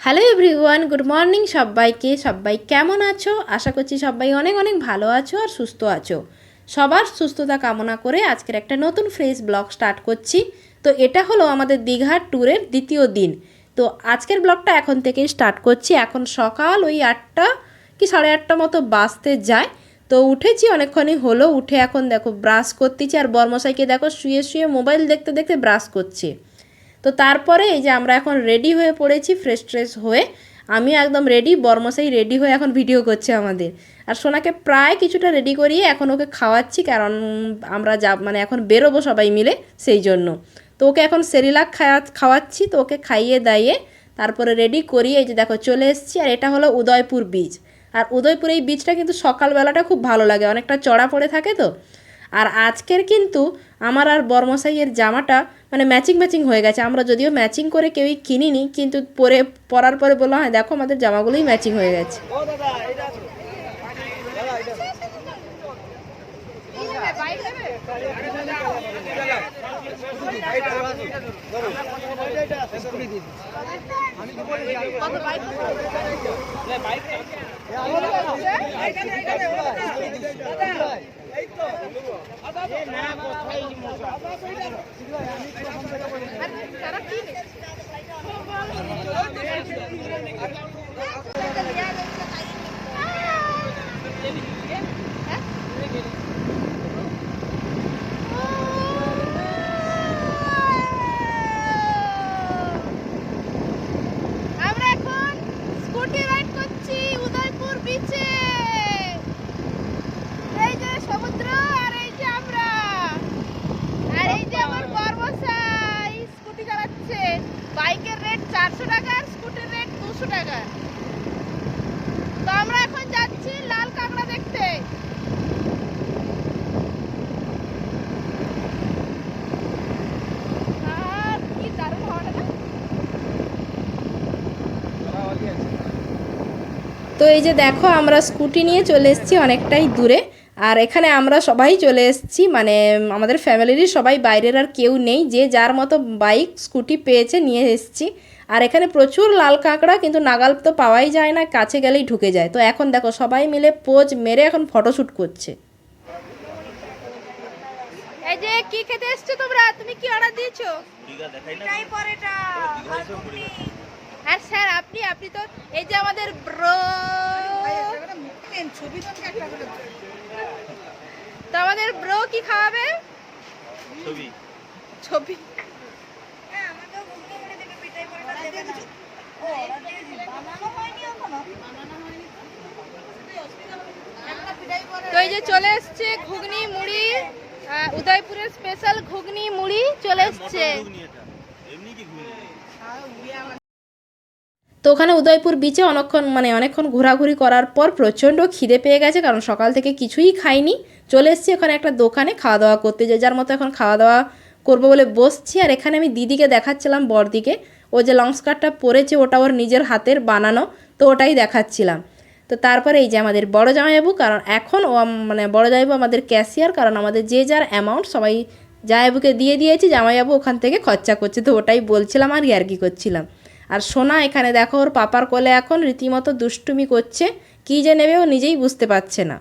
Hello everyone, good morning সবাইকে। সবাই কেমন আছো? আশা করছি সবাই অনেক অনেক ভালো আছো আর সুস্থ আছো। সবার সুস্থতা কামনা করে আজকের একটা নতুন ফ্রেশ ব্লগ স্টার্ট করছি। তো এটা হলো আমাদের দীঘার ট্যুরের দ্বিতীয় দিন। তো আজকের ব্লগটা এখন থেকেই স্টার্ট করছি। এখন সকাল ওই 8টা কি 8:30 মতো বাজতে যায়। তো উঠেছি, অনেকক্ষণই হলো। উঠে এখন দেখো ব্রাশ করতেছি, আর বর্মশাইকে দেখো শুয়ে শুয়ে মোবাইল দেখতে দেখতে ব্রাশ করছে। তো তারপরে এই যে আমরা এখন রেডি হয়ে পড়েছি, ফ্রেশ ট্রেশ হয়ে আমি একদম রেডি, বর্মশাই রেডি হয়ে এখন ভিডিও করছে আমাদের। আর সোনাকে প্রায় কিছুটা রেডি করিয়ে এখন ওকে খাওয়াচ্ছি, কারণ আমরা এখন বেরোবো সবাই মিলে, সেই জন্য। তো ওকে এখন সেরিলাক খাওয়াচ্ছি। তো ওকে খাইয়ে দাইয়ে তারপরে রেডি করিয়ে এই যে দেখো চলে এসেছি। আর এটা হলো উদয়পুর বিচ। আর উদয়পুর এই বিচটা কিন্তু সকালবেলাটা খুব ভালো লাগে, অনেকটা চড়া পড়ে থাকে তো। আর আজকের কিন্তু আমার আর বর্মশাইয়ের জামাটা ম্যাচিং ম্যাচিং হয়ে গেছে। আমরা যদিও ম্যাচিং করে কেউই কিনিনি, কিন্তু পরার পরে বললাম হ্যাঁ দেখো আমাদের জামাগুলোই ম্যাচিং হয়ে গেছে। বাইকের রেট 400 টাকা আর স্কুটির রেট 200 টাকা। তো আমরা এখন যাচ্ছি লাল কাঁকড়া দেখতে। আর কি দারুণ হাওয়াটা না। তো এই যে দেখো আমরা স্কুটি নিয়ে চলে এসেছি অনেকটাই দূরে। আর এখানে আমরা সবাই চলে এসেছি, আমাদের ফ্যামিলিরই সবাই, বাইরের আর কেউ নেই। যে যার মতো বাইক স্কুটি পেয়েছে নিয়ে এসেছি। আর এখানে প্রচুর লাল কাঁকড়া, কিন্তু নাগাল তো পাওয়াই যায় না, কাছে গেলেই ঢুকে যায়। তো এখন দেখো সবাই মিলে পোজ মেরে এখন ফটোশ্যুট করছে। এই যে কি খেতে এসছো তোমরা? তুমি কি অর্ডার দিয়েছো? এটাই পরেটা আর ঘুগনি। আর স্যার আপনি আপনি তো এই যে আমাদের ব্রো, ছবি তো একটা করে। তো আমাদের ব্রো কি খাওয়াবে? ছবি ছবি। হ্যাঁ আমাকেও ঘুগনি করে দেবে, পিঠাই পরেটা দেবে না। ও বানানো হয়নি এখনো, বানানো হয়নি তো। তো এই যে চলে এসছে ঘুগনি মুড়ি, উদয়পুরের স্পেশাল ঘুগনি মুড়ি চলে এসছে। তো ওখানে উদয়পুর বিচে অনেকক্ষণ ঘোরাঘুরি করার পর প্রচণ্ড খিদে পেয়ে গেছে, কারণ সকাল থেকে কিছুই খাইনি। চলে এসেছি ওখানে একটা দোকানে খাওয়া দাওয়া করতে, যে যার মতো এখন খাওয়া দাওয়া করবো বলে বসছি। আর এখানে আমি দিদিকে দেখাচ্ছিলাম, বড়দিকে। ও যে লং স্কার্টটা পরেছে ওটা ওর নিজের হাতের বানানো, তো ওটাই দেখাচ্ছিলাম। তো তারপরে এই যে আমাদের বড় জামাইবাবু, কারণ এখন ও বড় জামাইবাবু আমাদের ক্যাশিয়ার, কারণ আমাদের যে যার অ্যামাউন্ট সবাই জামাইবাবুকে দিয়ে দিয়েছি, জামাইবাবু ওখান থেকে খরচা করছে। তো ওটাই বলছিলাম আর ইয়ার্কি করছিলাম। আর সোনা এখানে দেখো ওর পাপার কোলে এখন রীতিমতো দুষ্টুমি করছে, কী যে নেবে ও নিজেই বুঝতে পারছে না।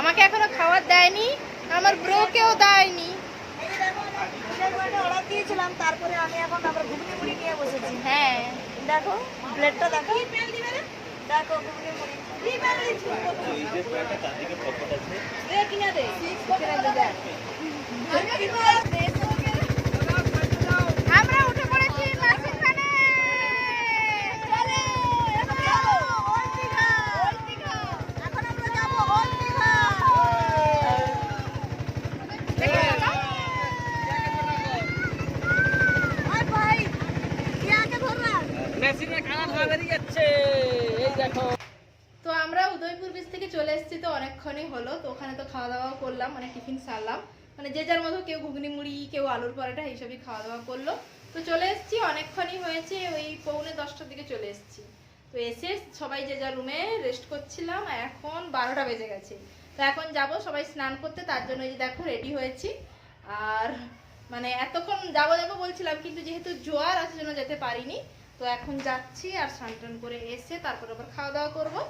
আমাকে এখনো খাবার দেয়নি, আমার ব্রোকেও দেয়নি। অর্ডার দিয়েছিলাম, তারপরে আমি এখন আবার ঘুগনি মুড়ি নিয়ে বসেছি। হ্যাঁ দেখো প্লেটটা দেখো, দেখো ঘুগনি মুড়ি কিনে দে। আমরা উঠে পড়েছি মাছের খানে। এখন আমরা যাবো ওল্ড দীঘা। তো আমরা উদয়পুর বিচ থেকে চলে এসেছি, তো অনেকক্ষণই হলো। তো ওখানে তো খাওয়া দাওয়া করলাম, টিফিন সারলাম, যে যার মতো কেউ ঘুগনি মুড়ি, কেউ আলুর পরোটা, এইসবই খাওয়া দাওয়া করলো। তো চলে এসেছি, অনেকক্ষণই হয়েছে, ওই 9:45টার দিকে চলে এসেছি। তো এসে সবাই যে যার রুমে রেস্ট করছিলাম। এখন 12টা বেজে গেছে। তো এখন যাব সবাই স্নান করতে, তার জন্য এই যে দেখো রেডি হয়েছি। আর এতক্ষণ যাবো যাবো বলছিলাম, কিন্তু যেহেতু জোয়ার আছে জন্য যেতে পারিনি। তো তো এখন যাচ্ছি আর স্নান টান করে এসে তারপর আবার খাওয়া দাওয়া করবো।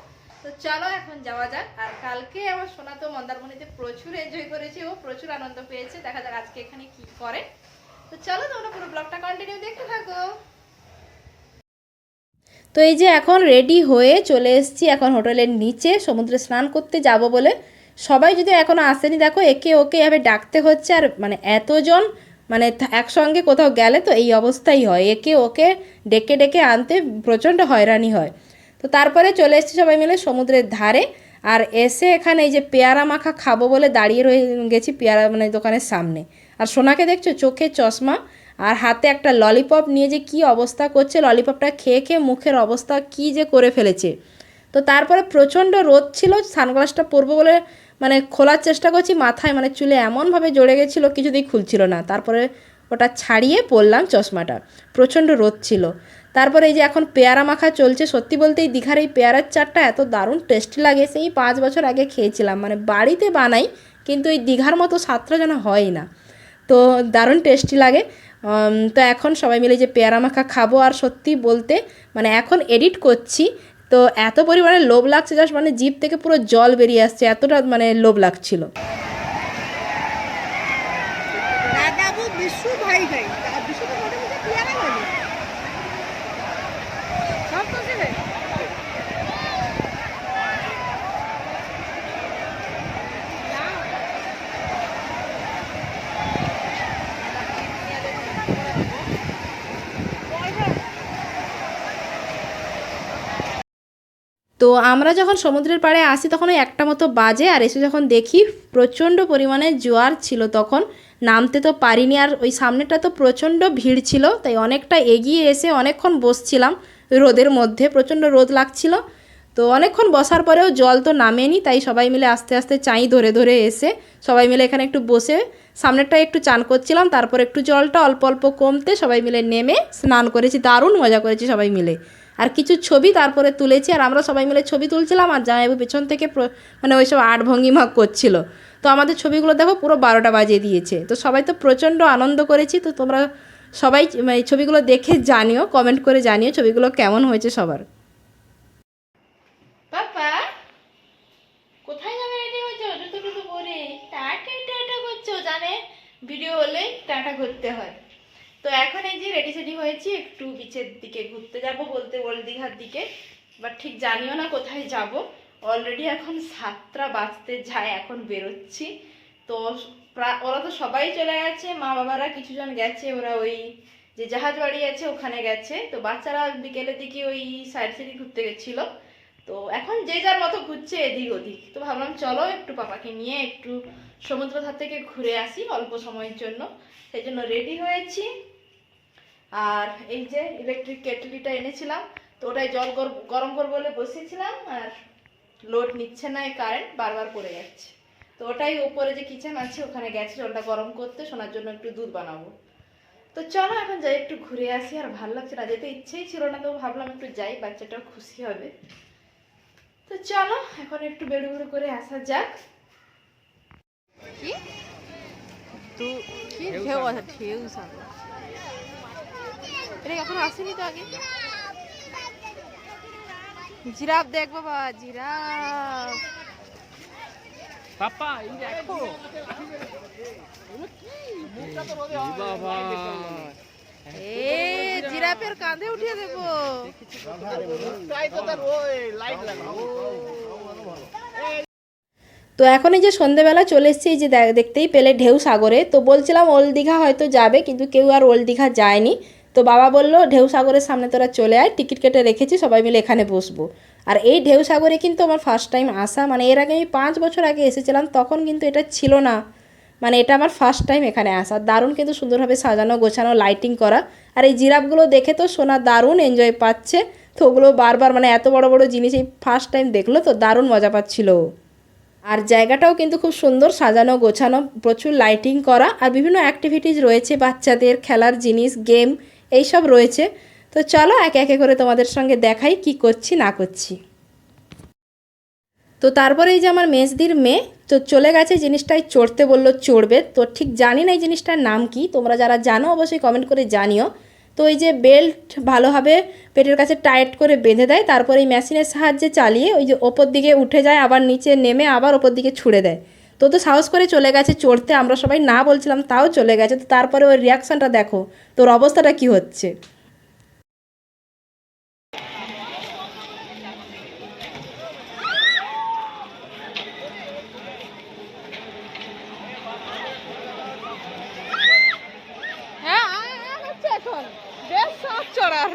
তো চলো এখন যাওয়া যাক। আর কালকে আমার সোনা তো মন্দারমণিতে প্রচুর এনজয় করেছে, ও প্রচুর আনন্দ পেয়েছে। দেখা যাক আজকে এখানে কি করে। তো চলো তোমরা পুরো ব্লগটা কন্টিনিউ দেখতে থাকো। তো এই যে এখন রেডি হয়ে চলে এসেছি এখন হোটেলের নিচে সমুদ্রে স্নান করতে যাব বলে। সবাই যদি এখনও আসেনি দেখো, একে ওকে এভাবে ডাকতে হচ্ছে। আর মানে এতজন মানে একসঙ্গে কোথাও গেলে তো এই অবস্থাই হয়, একে ওকে ডেকে ডেকে আনতে প্রচণ্ড হয়রানি হয়। তো তারপরে চলে এসেছি সবাই মিলে সমুদ্রের ধারে। আর এসে এখানে এই যে পেয়ারা মাখা খাবো বলে দাঁড়িয়ে রয়ে গেছি পেয়ারা মানে দোকানের সামনে। আর সোনাকে দেখছো চোখে চশমা আর হাতে একটা ললিপপ নিয়ে যে কী অবস্থা করছে, ললিপপটা খেয়ে খেয়ে মুখের অবস্থা কী যে করে ফেলেছে। তো তারপরে প্রচণ্ড রোদ ছিল, সানগ্লাসটা পরবো বলে মানে খোলার চেষ্টা করছি, মাথায় মানে চুলে এমনভাবে জড়ে গেছিলো কিছুতেই খুলছিল না। তারপরে ওটা ছাড়িয়ে পরলাম চশমাটা, প্রচণ্ড রোদ ছিল। তারপরে এই যে এখন পেয়ারা মাখা চলছে। সত্যি বলতে এই দীঘার এই পেয়ারার চাটটা এত দারুণ টেস্টি লাগে, সেই 5 বছর আগে খেয়েছিলাম। মানে বাড়িতে বানাই কিন্তু এই দীঘার মতো স্বাদটা যেন হয় না, তো দারুণ টেস্টি লাগে। তো এখন সবাই মিলে যে পেয়ারা মাখা খাবো। আর সত্যি বলতে মানে এখন এডিট করছি তো এত পরিমাণে লোভ লাগছে, জাস্ট মানে জিভ থেকে পুরো জল বেরিয়ে আসছে, এতটা মানে লোভ লাগছিল। তো আমরা যখন সমুদ্রের পাড়ে আসি তখন ওই 1টা মতো বাজে। আর এসে যখন দেখি প্রচণ্ড পরিমাণে জোয়ার ছিল, তখন নামতে তো পারিনি। আর ওই সামনেটা তো প্রচণ্ড ভিড় ছিল, তাই অনেকটা এগিয়ে এসে অনেকক্ষণ বসছিলাম রোদের মধ্যে, প্রচণ্ড রোদ লাগছিল। তো অনেকক্ষণ বসার পরেও জল তো নামেনি, তাই সবাই মিলে আস্তে আস্তে চাই ধরে ধরে এসে সবাই মিলে এখানে একটু বসে সামনেরটায় একটু চান করছিলাম। তারপর একটু জলটা অল্প অল্প কমতে সবাই মিলে নেমে স্নান করেছি, দারুণ মজা করেছি সবাই মিলে। আর কিছু ছবি তারপরে তুলেছি, আর আমরা সবাই মিলে ছবি তুলছিলাম। আর জামাইবাবু পেছন থেকে মানে ওইসব আর্ট ভঙ্গিমা করছিল। তো আমাদের ছবিগুলো দেখো পুরো 12টা বাজিয়ে দিয়েছে। তো সবাই তো প্রচণ্ড আনন্দ করেছি। তো তোমরা সবাই এই ছবিগুলো দেখে জানিও, কমেন্ট করে জানিও ছবিগুলো কেমন হয়েছে সবার। পাপা কোথায় যাবে রেডি হয়েছো? জুতো টুতো পরে টাটা টাটা করছো, জানে ভিডিও হলে টাটা করতে হয়। তো এখন এই যে রেডি সেডি হয়েছি, একটু বিচের দিকে ঘুরতে যাব বলতে ওল্ড দীঘার দিকে, বাট ঠিক জানিও না কোথায় যাব। অলরেডি এখন 7টা বাজতে যায়, এখন বেরোচ্ছি। তো ওরা তো সবাই চলে গেছে, মা বাবারা কিছুজন গেছে, ওরা ওই যে জাহাজ বাড়ি আছে ওখানে গেছে। তো বাচ্চারা বিকেলের দিকে ওই সাইড সাইডে ঘুরতে গেছিলো। তো এখন যে যার মতো ঘুরছে এদিক ওদিক। তো ভাবলাম চলো একটু পাপাকে নিয়ে একটু সমুদ্র ধার থেকে ঘুরে আসি অল্প সময়ের জন্য, সেই জন্য রেডি হয়েছি। আর এই যে ইলেকট্রিক কেটলিটা এনেছিলাম, তো ওটাই জল গরম করবো বলে বসেছিলাম। আর লোড নিচ্ছে না, এই কারেন্ট বারবার পড়ে যাচ্ছে। তো ওটাই উপরে যে কিচেন আছে ওখানে গেছে জলটা গরম করতে, শোনার জন্য একটু দুধ বানাবো। তো চলো এখন যাই একটু ঘুরে আসি। আর ভালো লাগছে না, যেতে ইচ্ছেই ছিল না, তো ভাবলাম একটু যাই, বাচ্চাটাও খুশি হবে। তো চলো এখন একটু বেড়ু বেড়ু করে আসা যাক। কি ঢেউ আছে, ঢেউ সামনে এটা এখন আসেনি তো আগে। জিরাফ দেখ বাবা, জিরাফ। পাপা এই দেখো বাবা, জিরাফের কাঁধে উঠিয়ে দেবো। তো এখন এই যে সন্ধেবেলা চলে এসেছি, এই যে দেখতেই পেলে ঢেউ সাগরে। তো বলছিলাম ওল্ড দীঘা হয়তো যাবে, কিন্তু কেউ আর ওল্ড দীঘা যায়নি। তো বাবা বললো ঢেউ সাগরের সামনে তোরা চলে আয়, টিকিট কেটে রেখেছি, সবাই মিলে এখানে বসবো। আর এই ঢেউ সাগরে কিন্তু আমার ফার্স্ট টাইম আসা, মানে এর আগে আমি 5 বছর আগে এসেছিলাম, তখন কিন্তু এটা ছিল না। মানে এটা আমার ফার্স্ট টাইম এখানে আসা। দারুণ কিন্তু সুন্দরভাবে সাজানো গোছানো, লাইটিং করা। আর এই জিরাফগুলো দেখে তো সোনা দারুণ এনজয় পাচ্ছে। তো ওগুলো বারবার মানে এত বড় বড় জিনিস এই ফার্স্ট টাইম দেখলো, তো দারুণ মজা পাচ্ছিল। আর জায়গাটাও কিন্তু খুব সুন্দর সাজানো গোছানো, প্রচুর লাইটিং করা। আর বিভিন্ন অ্যাক্টিভিটিস রয়েছে, বাচ্চাদের খেলার জিনিস, গেম এইসব রয়েছে। তো চলো একে একে করে তোমাদের সঙ্গে দেখাই কি করছি না করছি। তো তারপরে এই যে আমার মেজদির মেয়ে তো চলে গেছে, জিনিসটাই চড়তে বললো, চড়বে। তো ঠিক জানি না এই জিনিসটার নাম কি, তোমরা যারা জানো অবশ্যই কমেন্ট করে জানিও। তো তো এই যে বেল্ট ভালোভাবে পেটের কাছে টাইট করে বেঁধে দেয়, তারপর এই মেশিনের সাহায্যে চালিয়ে ওই যে ওপর দিকে উঠে যায়, আবার নিচে নেমে আবার ওপর দিকে ছুড়ে দেয়। তো সাহস করে চলে গেছে চড়তে, আমরা সবাই না বলছিলাম তাও চলে গেছে। তো তারপরে ওর রিয়াকশানটা দেখো, তোর অবস্থাটা কি হচ্ছে। হ্যাঁ হচ্ছে এখন বেশ সব চড়ার।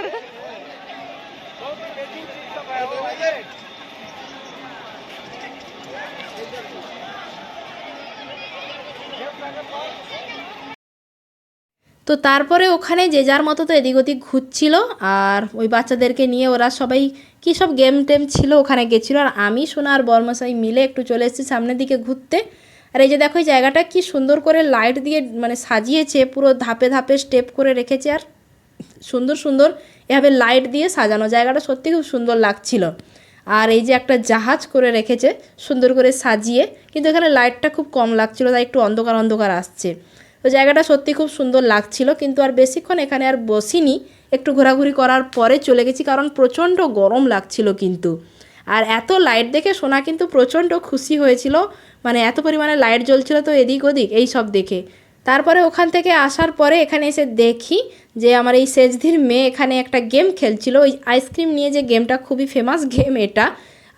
তো তারপরে ওখানে যে যার মতো তো এদিক ওদিক ঘুরছিল, আর ওই বাচ্চাদেরকে নিয়ে ওরা সবাই কী সব গেম টেম ছিল ওখানে গেছিলো। আর আমি সোনা আর বর্মশাই মিলে একটু চলে এসেছি সামনের দিকে ঘুরতে। আর এই যে দেখো এই জায়গাটা কি সুন্দর করে লাইট দিয়ে মানে সাজিয়েছে, পুরো ধাপে ধাপে স্টেপ করে রেখেছে, আর সুন্দর সুন্দর এভাবে লাইট দিয়ে সাজানো। জায়গাটা সত্যি খুব সুন্দর লাগছিল। আর এই যে একটা জাহাজ করে রেখেছে সুন্দর করে সাজিয়ে, কিন্তু এখানে লাইটটা খুব কম লাগছিল, তাই একটু অন্ধকার অন্ধকার আসছে। তো জায়গাটা সত্যি খুব সুন্দর লাগছিল, কিন্তু আর বেশিক্ষণ এখানে আর বসিনি, একটু ঘোরাঘুরি করার পরে চলে গেছি, কারণ প্রচণ্ড গরম লাগছিল কিন্তু। আর এত লাইট দেখে সোনা কিন্তু প্রচণ্ড খুশি হয়েছিল, মানে এত পরিমাণে লাইট জ্বলছিল তো এদিক ওদিক এই সব দেখে। তারপরে ওখান থেকে আসার পরে এখানে এসে দেখি যে আমার এই সেজধির মেয়ে এখানে একটা গেম খেলছিল, ওই আইসক্রিম নিয়ে, যে গেমটা খুবই ফেমাস গেম এটা।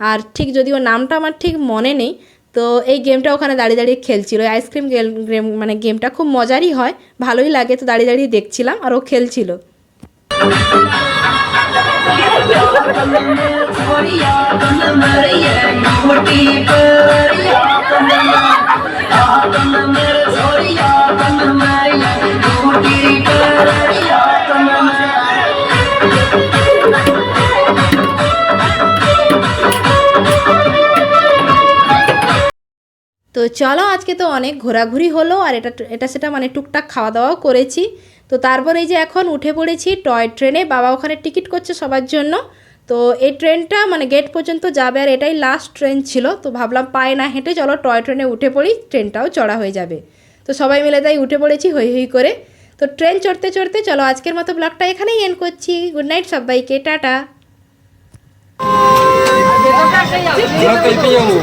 আর ঠিক যদিও নামটা আমার ঠিক মনে নেই, তো এই গেমটা ওখানে দাঁড়িয়ে দাঁড়িয়ে খেলছিল। ওই আইসক্রিম গেম মানে গেমটা খুব মজারই হয়, ভালোই লাগে। তো দাঁড়িয়ে দাঁড়িয়ে দেখছিলাম আর ও খেলছিল। তো চলো, আজকে তো অনেক ঘোরাঘুরি হলো, আর এটা সেটা মানে টুকটাক খাওয়া দাওয়াও করেছি। তো তারপর এই যে এখন উঠে পড়েছি টয় ট্রেনে। বাবা ওখানে টিকিট করছে সবার জন্য। তো এই ট্রেনটা মানে গেট পর্যন্ত যাবে, আর এটাই লাস্ট ট্রেন ছিল। তো ভাবলাম পায়ে না হেঁটে চলো টয় ট্রেনে উঠে পড়ি, ট্রেনটাও চড়া হয়ে যাবে। তো সবাই মিলে তাই উঠে পড়েছি হই হই করে। তো ট্রেন চড়তে চড়তে চলো আজকের মতো ব্লগটা এখানেই এন্ড করছি। গুড নাইট সবাইকে, টাটা। আমরা তো এটাই যাবো।